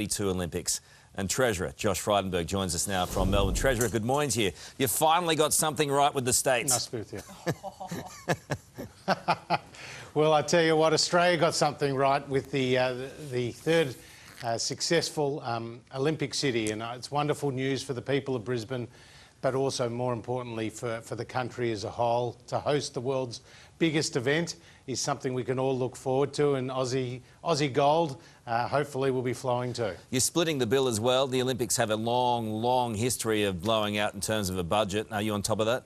2022 Olympics. And Treasurer Josh Frydenberg joins us now from Melbourne. Treasurer, good morning to you. You finally got something right with the States. Nice to be with you. Well, I tell you what, Australia got something right with the third successful Olympic city, and it's wonderful news for the people of Brisbane, but also more importantly for the country as a whole. To host the world's biggest event is something we can all look forward to, and Aussie gold hopefully will be flowing too. You're splitting the bill as well. The Olympics have a long history of blowing out in terms of a budget. Are you on top of that?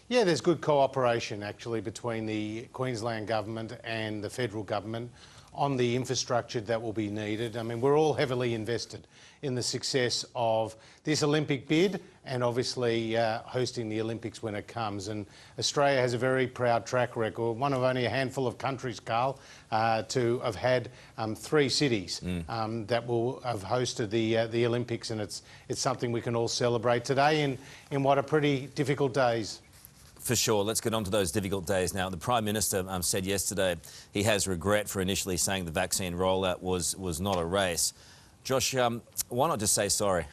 Yeah, there's good cooperation actually between the Queensland government and the federal government on the infrastructure that will be needed. I mean, we're all heavily invested in the success of this Olympic bid and obviously hosting the Olympics when it comes. And Australia has a very proud track record, one of only a handful of countries, Karl, to have had three cities that will have hosted the Olympics, and it's something we can all celebrate today in what are pretty difficult days. For sure. Let's get on to those difficult days now. The Prime Minister said yesterday he has regret for initially saying the vaccine rollout was not a race. Josh, why not just say sorry?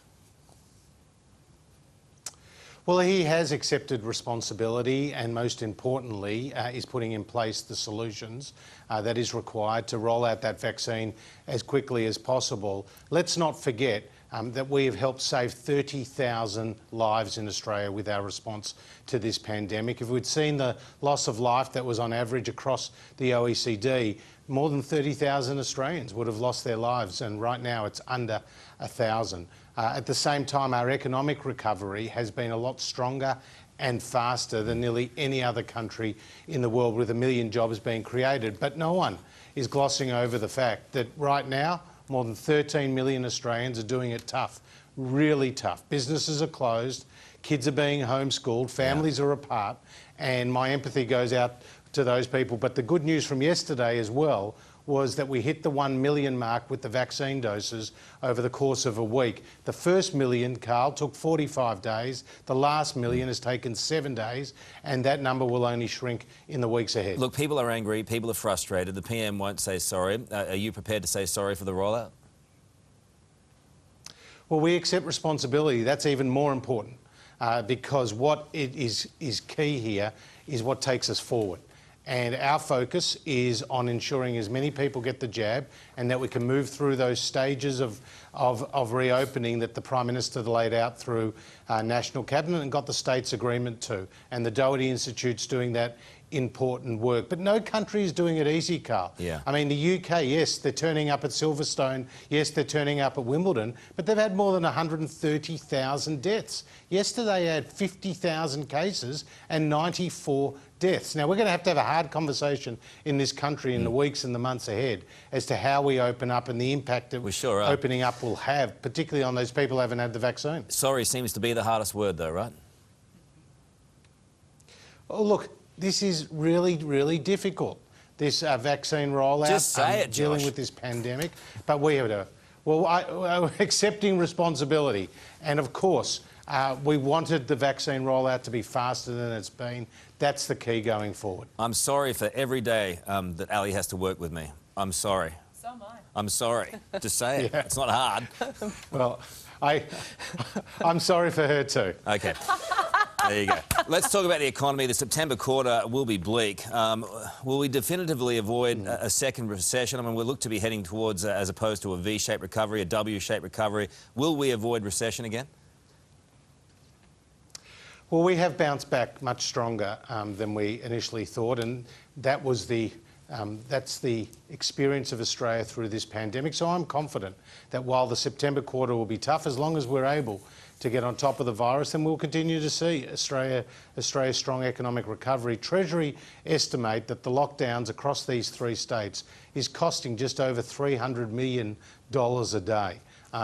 Well, he has accepted responsibility and, most importantly, is putting in place the solutions that is required to roll out that vaccine as quickly as possible. Let's not forget that we have helped save 30,000 lives in Australia with our response to this pandemic. If we'd seen the loss of life that was on average across the OECD, more than 30,000 Australians would have lost their lives, and right now it's under 1,000. At the same time, our economic recovery has been a lot stronger and faster than nearly any other country in the world, with 1 million jobs being created. But no one is glossing over the fact that right now, more than 13 million Australians are doing it tough, really tough. Businesses are closed, kids are being homeschooled, families are apart, and my empathy goes out to those people. But the good news from yesterday as well was that we hit the 1 million mark with the vaccine doses over the course of a week. The first million, Karl, took 45 days. The last million has taken 7 days, and that number will only shrink in the weeks ahead. Look, people are angry, people are frustrated. The PM won't say sorry. Are you prepared to say sorry for the rollout? Well, we accept responsibility. That's even more important because what is key here is what takes us forward. And our focus is on ensuring as many people get the jab and that we can move through those stages of reopening that the Prime Minister laid out through National Cabinet and got the states' agreement to. And the Doherty Institute's doing that important work. But no country is doing it easy, Karl. Yeah. I mean, the UK, yes, they're turning up at Silverstone, yes, they're turning up at Wimbledon, but they've had more than 130,000 deaths. Yesterday they had 50,000 cases and 94 deaths. Now, we're going to have a hard conversation in this country in the weeks and the months ahead as to how we open up and the impact that opening up will have, particularly on those people who haven't had the vaccine. Sorry seems to be the hardest word though, right? Well, look, this is really difficult, this vaccine rollout. Just say it, dealing Josh. with this pandemic. But we have to, well, accepting responsibility. And of course, we wanted the vaccine rollout to be faster than it's been. That's the key going forward. I'm sorry for every day that Ali has to work with me. I'm sorry. So am I. I'm sorry. Just say it. Yeah. It's not hard. Well, I'm sorry for her too. Okay. There you go. Let's talk about the economy. The September quarter will be bleak. Will we definitively avoid a second recession? I mean, we look to be heading towards, as opposed to a V-shaped recovery, a W-shaped recovery. Will we avoid recession again? Well, we have bounced back much stronger than we initially thought, and that was that's the experience of Australia through this pandemic. So I'm confident that while the September quarter will be tough, as long as we're able to get on top of the virus, then we'll continue to see Australia's strong economic recovery. Treasury estimate that the lockdowns across these three states is costing just over $300 million a day.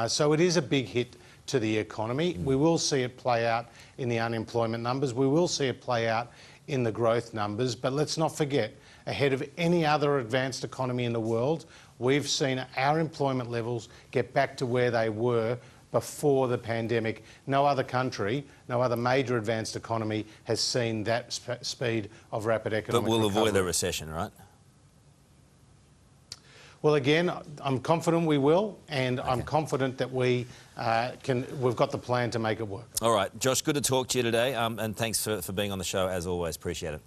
So it is a big hit to the economy. We will see it play out in the unemployment numbers. We will see it play out in the growth numbers. But let's not forget, ahead of any other advanced economy in the world, we've seen our employment levels get back to where they were before the pandemic. No other country, no other major advanced economy has seen that speed of rapid economic recovery. But we'll avoid a recession, right? Well, again, I'm confident we will, and I'm confident that we've got the plan to make it work. All right, Josh, good to talk to you today, and thanks for being on the show as always. Appreciate it.